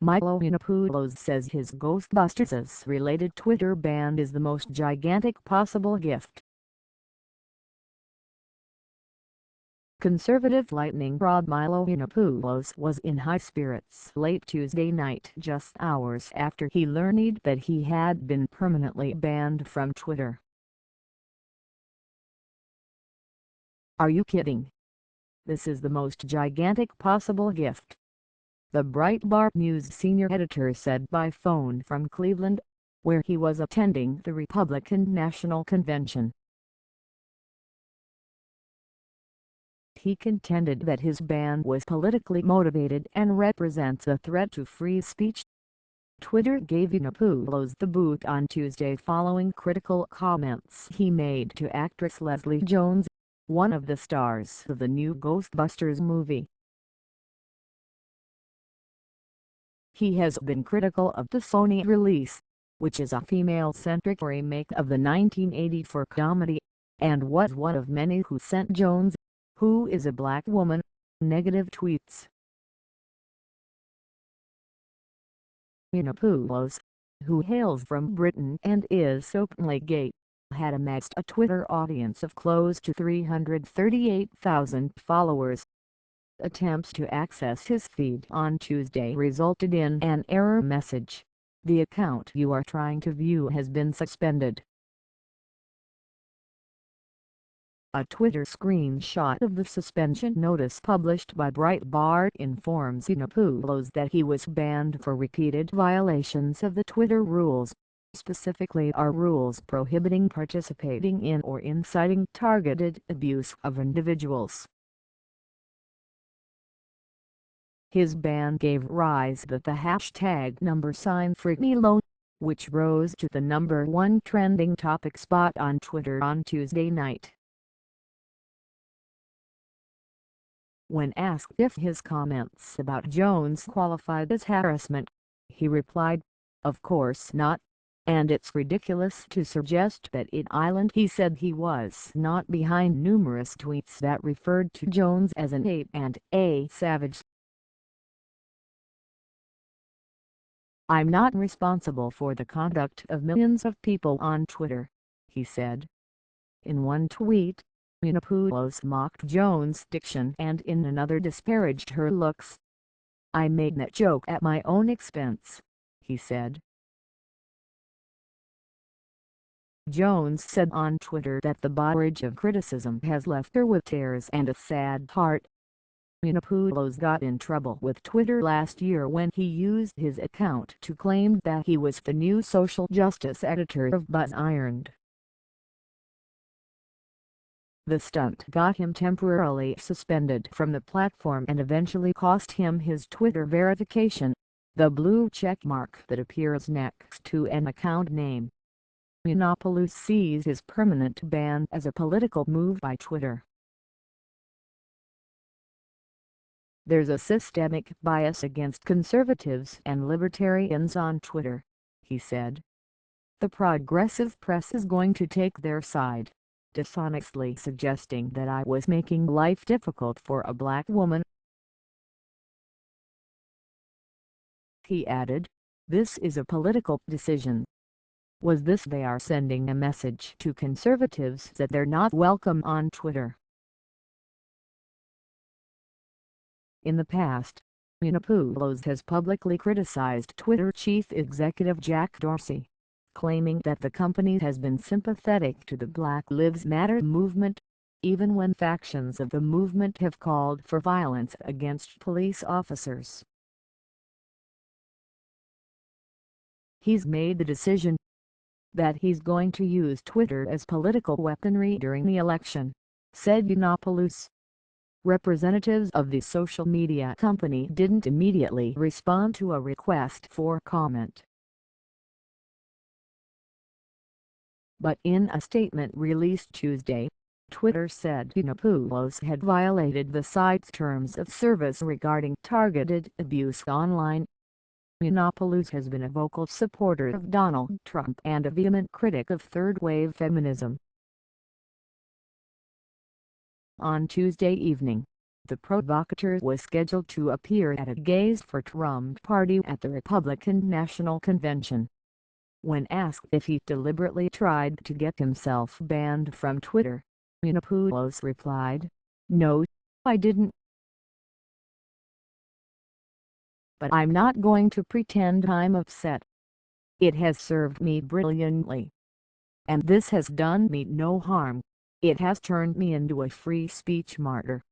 Milo Yiannopoulos says his Ghostbusters-related Twitter ban is the most gigantic possible gift. Conservative lightning rod Milo Yiannopoulos was in high spirits late Tuesday night, just hours after he learned that he had been permanently banned from Twitter. "Are you kidding? This is the most gigantic possible gift," the Breitbart News senior editor said by phone from Cleveland, where he was attending the Republican National Convention. He contended that his ban was politically motivated and represents a threat to free speech. Twitter gave Yiannopoulos the boot on Tuesday following critical comments he made to actress Leslie Jones, one of the stars of the new Ghostbusters movie. He has been critical of the Sony release, which is a female-centric remake of the 1984 comedy, and was one of many who sent Jones, who is a black woman, negative tweets. Yiannopoulos, who hails from Britain and is openly gay, had amassed a Twitter audience of close to 338,000 followers. Attempts to access his feed on Tuesday resulted in an error message. "The account you are trying to view has been suspended." A Twitter screenshot of the suspension notice published by Breitbart informs Yiannopoulos that he was banned for repeated violations of the Twitter rules, specifically our rules prohibiting participating in or inciting targeted abuse of individuals. His ban gave rise to the hashtag #FreeMilo, which rose to the #1 trending topic spot on Twitter on Tuesday night. When asked if his comments about Jones qualified as harassment, he replied, "Of course not, and it's ridiculous to suggest that it isn't." He said he was not behind numerous tweets that referred to Jones as an ape and a savage. "I'm not responsible for the conduct of millions of people on Twitter," he said. In one tweet, Yiannopoulos mocked Jones' diction and in another disparaged her looks. "I made that joke at my own expense," he said. Jones said on Twitter that the barrage of criticism has left her with tears and a sad heart. Yiannopoulos got in trouble with Twitter last year when he used his account to claim that he was the new social justice editor of BuzzIron. The stunt got him temporarily suspended from the platform and eventually cost him his Twitter verification, the blue checkmark that appears next to an account name. Yiannopoulos sees his permanent ban as a political move by Twitter. "There's a systemic bias against conservatives and libertarians on Twitter," he said. "The progressive press is going to take their side, dishonestly suggesting that I was making life difficult for a black woman." He added, "This is a political decision. Was this they are sending a message to conservatives that they're not welcome on Twitter?" In the past, Yiannopoulos has publicly criticized Twitter chief executive Jack Dorsey, claiming that the company has been sympathetic to the Black Lives Matter movement, even when factions of the movement have called for violence against police officers. "He's made the decision that he's going to use Twitter as political weaponry during the election," said Yiannopoulos. Representatives of the social media company didn't immediately respond to a request for comment. But in a statement released Tuesday, Twitter said Yiannopoulos had violated the site's terms of service regarding targeted abuse online. Yiannopoulos has been a vocal supporter of Donald Trump and a vehement critic of third-wave feminism. On Tuesday evening, The provocateur was scheduled to appear at a Gays for Trump party at the Republican National Convention. When asked if he deliberately tried to get himself banned from Twitter, Yiannopoulos replied, "No, I didn't. But I'm not going to pretend I'm upset. It has served me brilliantly. And this has done me no harm. It has turned me into a free speech martyr."